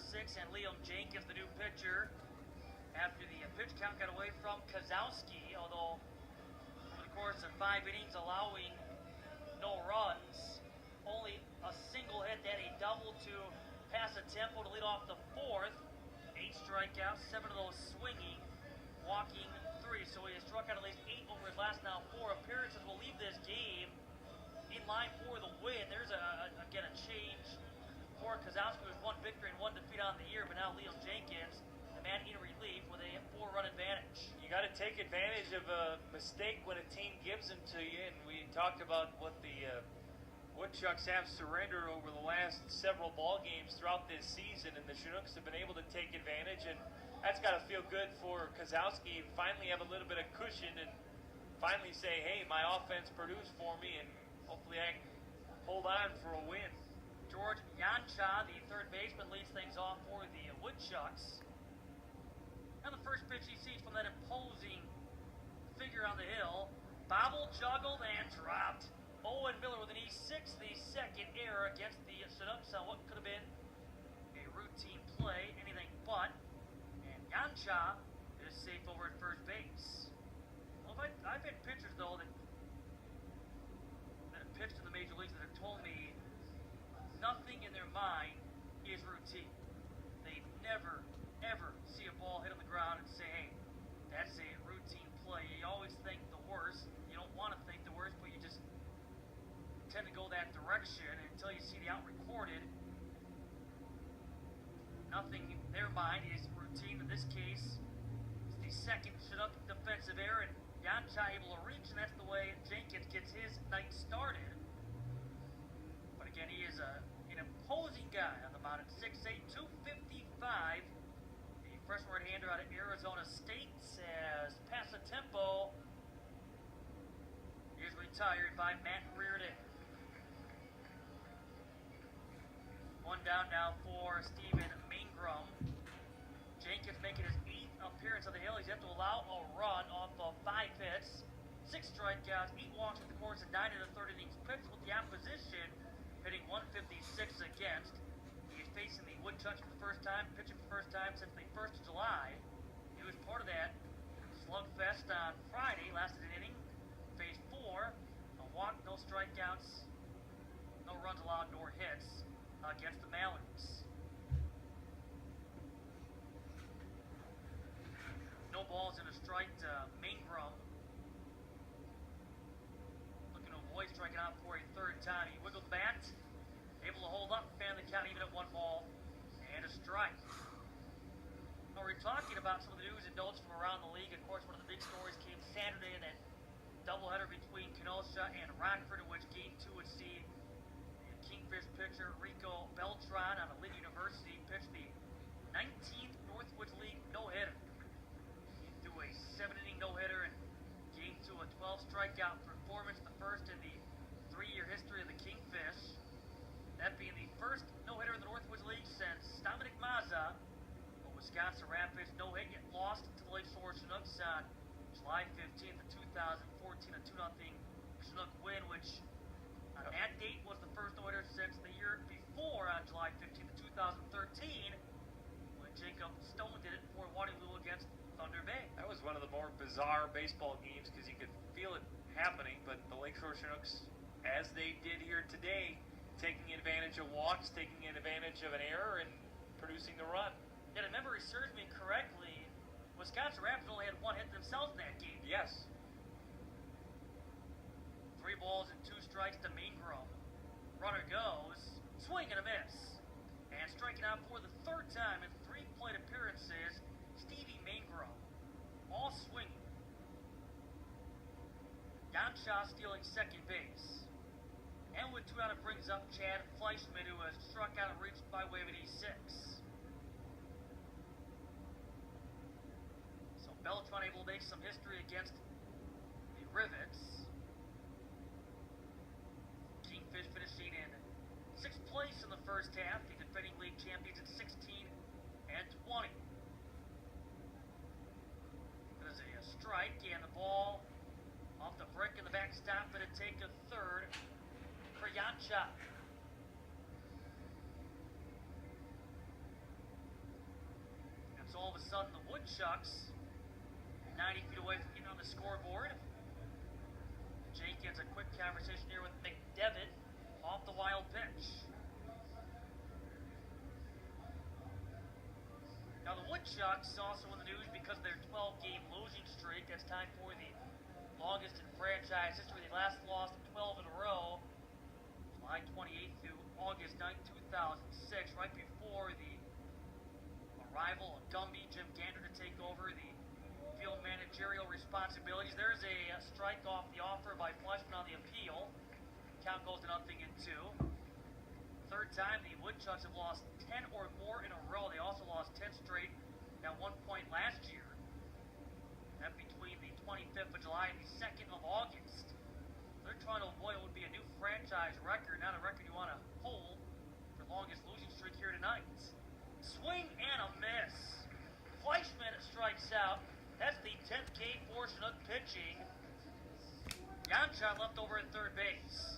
6, and Liam Jenkins, the new pitcher, after the pitch count got away from Kozowski, although over the course of 5 innings allowing no runs, only a single hit, then a double to pass a tempo to lead off the 4th. 8 strikeouts, 7 of those swinging, walking 3. So he has struck out at least 8 over his last now 4 appearances. Will leave this game in line for the win. There's again a change for Kozowski, who's 1 victory and 1 defeat on the year, but now Liam Jenkins, the man in relief, with a 4-run advantage. You got to take advantage of a mistake when a team gives them to you, and we talked about what the Woodchucks have surrendered over the last several ball games throughout this season, and the Chinooks have been able to take advantage, and that's got to feel good for Kozowski. Finally have a little bit of cushion and finally say, hey, my offense produced for me, and hopefully I can hold on for a win. George Yancha, the third baseman, leads things off for the Woodchucks. And the first pitch he sees from that imposing figure on the hill, bobbled, juggled, and dropped. Owen Miller with an E6, the second error against the Chinooks on what could have been a routine play, anything but. And Yancha is safe over at first base. Well, I've had pitchers, though, that have pitched in the major leagues that have told me nothing in their mind is routine. They never, ever see a ball hit on the ground and say, hey, that's a routine play. You always think the worst. You don't want to think the worst, but you just tend to go that direction until you see the out recorded. Nothing in their mind is routine. In this case, it's the second Chinook defensive error, and Yancha able to reach, and that's the way Jenkins gets his night started. But again, he is an imposing guy on the mound at 6'8", 255. The freshman right-hander out of Arizona State says pass a tempo is retired by Matt Reardon. 1 down now for Stephen Mangrum. Jenkins making his 8th appearance on the hill. He's yet to allow a run off of 5 hits, 6 strikeouts, 8 walks over the course of 9 1/3 innings pitched, with the opposition hitting 156 against. He is facing the Woodchucks for the first time, pitching for the first time since the 1st of July. He was part of that slugfest on Friday, lasted an inning. Phase 4, a walk, no strikeouts, no runs allowed, nor hits against the Mallards. No balls and a strike to Mangrum. Looking to avoid striking out for a 3rd time. He wiggled the bat, able to hold up, fan the count even at 1 ball and a strike. Now we're talking about some of the news and notes from around the league. Of course, one of the big stories came Saturday in that doubleheader between Kenosha and Rockford, in which Game 2 would see Kingfish pitcher Rico Beltran out of Lynn University pitched the 19th Northwoods League no-hitter. He threw a 7-inning no-hitter and Game 2 a 12-strikeout performance, the first in the 3-year history of the Kingfish. That being the first no-hitter in the Northwoods League since Dominic Mazza, but Wisconsin Rapids no-hit yet lost to the Lakeshore Chinooks on July 15th of 2014, a 2-0 Chinook win, which on that date was the first no-hitter since the year before, on July 15th of 2013, when Jacob Stone did it for Waterloo against Thunder Bay. That was one of the more bizarre baseball games because you could feel it happening, but the Lakeshore Chinooks, as they did here today, taking advantage of walks, taking advantage of an error, and producing the run. And if memory serves me correctly, Wisconsin Rapids only had 1 hit themselves in that game. Yes. 3 balls and 2 strikes to Mangrum. Runner goes, swing and a miss. And striking out for the 3rd time in 3 plate appearances, Stevie Mangrum. All swinging. Yancha stealing second base. And with 2 out, it brings up Chad Fleischman, who has struck out and reached by way of an E6. So Beltran able to make some history against the Rivets. Kingfish finishing in 6th place in the first half. The defending league champions at 16 and 20. There's a strike, and the ball off the brick in the backstop, and a take a 3rd for Yancha. So all of a sudden, the Woodchucks, 90 feet away from getting on the scoreboard. Jenkins, a quick conversation here with McDevitt off the wild pitch. Now the Woodchucks also in the news because of their 12-game losing streak. That's tied for the longest in franchise history. They last lost 12 in a row, July 28th through August 9th, 2006, right before the arrival of Gumby, Jim Gander, to take over the field managerial responsibilities. There's a strike off the offer by Fleshman on the appeal. Count goes to 0-2. Third time the Woodchucks have lost 10 or more in a row. They also lost 10 straight at one point last year. That between the 25th of July and the 2nd of August. They're trying to avoid what would be a new franchise record, not a record you want to hold for longest losing streak here tonight. Swing and a miss. Fleischman strikes out. That's the 10th K for Chinook pitching. Janchon left over at third base.